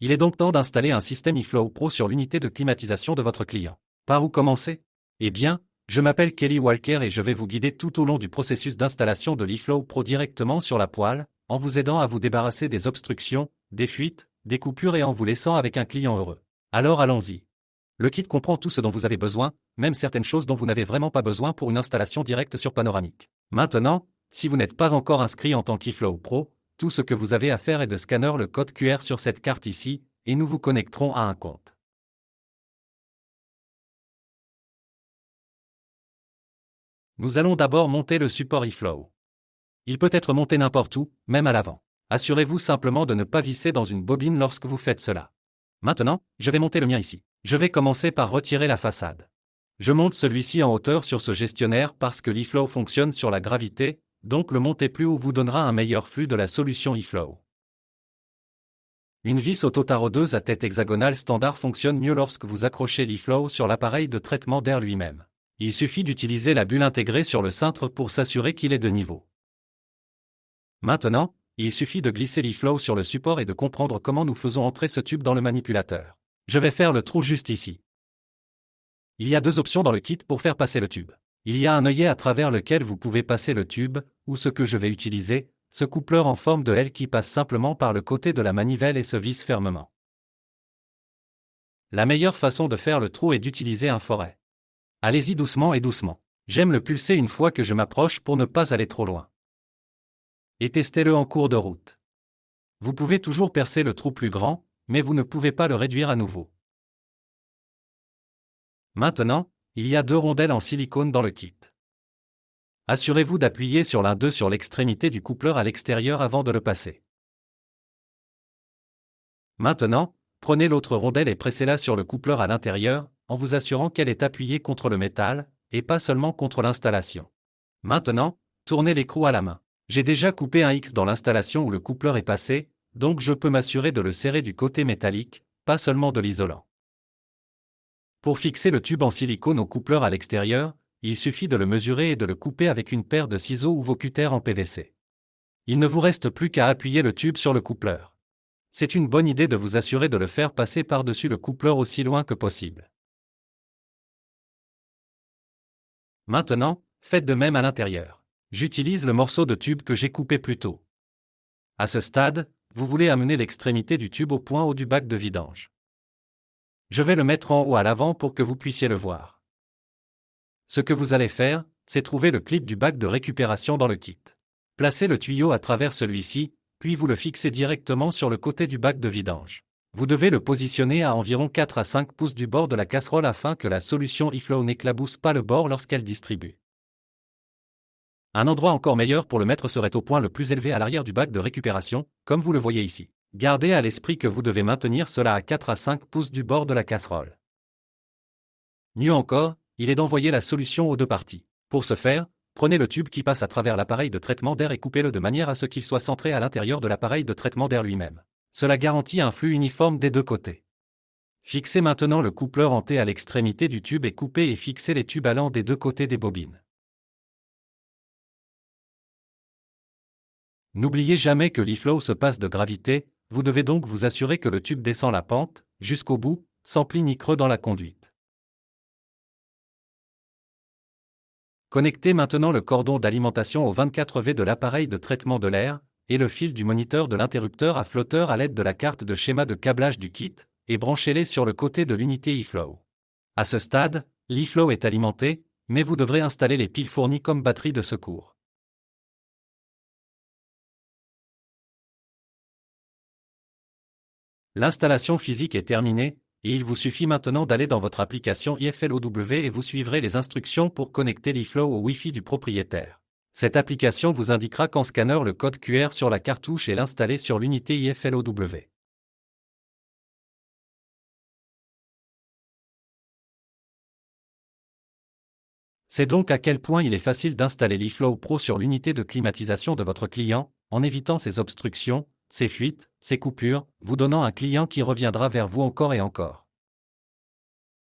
Il est donc temps d'installer un système eFlow Pro sur l'unité de climatisation de votre client. Par où commencer? Eh bien, je m'appelle Kelly Walker et je vais vous guider tout au long du processus d'installation de l'eFlow Pro directement sur la poêle, en vous aidant à vous débarrasser des obstructions, des fuites, des coupures et en vous laissant avec un client heureux. Alors allons-y. Le kit comprend tout ce dont vous avez besoin, même certaines choses dont vous n'avez vraiment pas besoin pour une installation directe sur Panoramic. Maintenant, si vous n'êtes pas encore inscrit en tant qu'eFlow Pro, tout ce que vous avez à faire est de scanner le code QR sur cette carte ici, et nous vous connecterons à un compte. Nous allons d'abord monter le support eFlow. Il peut être monté n'importe où, même à l'avant. Assurez-vous simplement de ne pas visser dans une bobine lorsque vous faites cela. Maintenant, je vais monter le mien ici. Je vais commencer par retirer la façade. Je monte celui-ci en hauteur sur ce gestionnaire parce que l'eFlow fonctionne sur la gravité, donc le monter plus haut vous donnera un meilleur flux de la solution eFlow. Une vis auto-tarodeuse à tête hexagonale standard fonctionne mieux lorsque vous accrochez l'eFlow sur l'appareil de traitement d'air lui-même. Il suffit d'utiliser la bulle intégrée sur le cintre pour s'assurer qu'il est de niveau. Maintenant, il suffit de glisser l'eFlow sur le support et de comprendre comment nous faisons entrer ce tube dans le manipulateur. Je vais faire le trou juste ici. Il y a deux options dans le kit pour faire passer le tube. Il y a un œillet à travers lequel vous pouvez passer le tube, ou ce que je vais utiliser, ce coupleur en forme de L qui passe simplement par le côté de la manivelle et se visse fermement. La meilleure façon de faire le trou est d'utiliser un forêt. Allez-y doucement et doucement. J'aime le pulser une fois que je m'approche pour ne pas aller trop loin. Et testez-le en cours de route. Vous pouvez toujours percer le trou plus grand, mais vous ne pouvez pas le réduire à nouveau. Maintenant, il y a deux rondelles en silicone dans le kit. Assurez-vous d'appuyer sur l'un d'eux sur l'extrémité du coupleur à l'extérieur avant de le passer. Maintenant, prenez l'autre rondelle et pressez-la sur le coupleur à l'intérieur, en vous assurant qu'elle est appuyée contre le métal, et pas seulement contre l'installation. Maintenant, tournez l'écrou à la main. J'ai déjà coupé un X dans l'installation où le coupleur est passé, donc je peux m'assurer de le serrer du côté métallique, pas seulement de l'isolant. Pour fixer le tube en silicone au coupleur à l'extérieur, il suffit de le mesurer et de le couper avec une paire de ciseaux ou vos cutters en PVC. Il ne vous reste plus qu'à appuyer le tube sur le coupleur. C'est une bonne idée de vous assurer de le faire passer par-dessus le coupleur aussi loin que possible. Maintenant, faites de même à l'intérieur. J'utilise le morceau de tube que j'ai coupé plus tôt. À ce stade, vous voulez amener l'extrémité du tube au point haut du bac de vidange. Je vais le mettre en haut à l'avant pour que vous puissiez le voir. Ce que vous allez faire, c'est trouver le clip du bac de récupération dans le kit. Placez le tuyau à travers celui-ci, puis vous le fixez directement sur le côté du bac de vidange. Vous devez le positionner à environ 4 à 5 pouces du bord de la casserole afin que la solution eFlow n'éclabousse pas le bord lorsqu'elle distribue. Un endroit encore meilleur pour le mettre serait au point le plus élevé à l'arrière du bac de récupération, comme vous le voyez ici. Gardez à l'esprit que vous devez maintenir cela à 4 à 5 pouces du bord de la casserole. Mieux encore, il est d'envoyer la solution aux deux parties. Pour ce faire, prenez le tube qui passe à travers l'appareil de traitement d'air et coupez-le de manière à ce qu'il soit centré à l'intérieur de l'appareil de traitement d'air lui-même. Cela garantit un flux uniforme des deux côtés. Fixez maintenant le coupleur en T à l'extrémité du tube et coupez et fixez les tubes allant des deux côtés des bobines. N'oubliez jamais que l'eFlow se passe de gravité, vous devez donc vous assurer que le tube descend la pente, jusqu'au bout, sans pli ni creux dans la conduite. Connectez maintenant le cordon d'alimentation au 24V de l'appareil de traitement de l'air, et le fil du moniteur de l'interrupteur à flotteur à l'aide de la carte de schéma de câblage du kit, et branchez-les sur le côté de l'unité eFlow. À ce stade, l'eFlow est alimenté, mais vous devrez installer les piles fournies comme batterie de secours. L'installation physique est terminée, et il vous suffit maintenant d'aller dans votre application iFLOW et vous suivrez les instructions pour connecter l'eFlow au Wi-Fi du propriétaire. Cette application vous indiquera qu'en scanner le code QR sur la cartouche et l'installer sur l'unité iFLOW. C'est donc à quel point il est facile d'installer l'eFlow Pro sur l'unité de climatisation de votre client, en évitant ses obstructions, ses fuites, ses coupures, vous donnant un client qui reviendra vers vous encore et encore.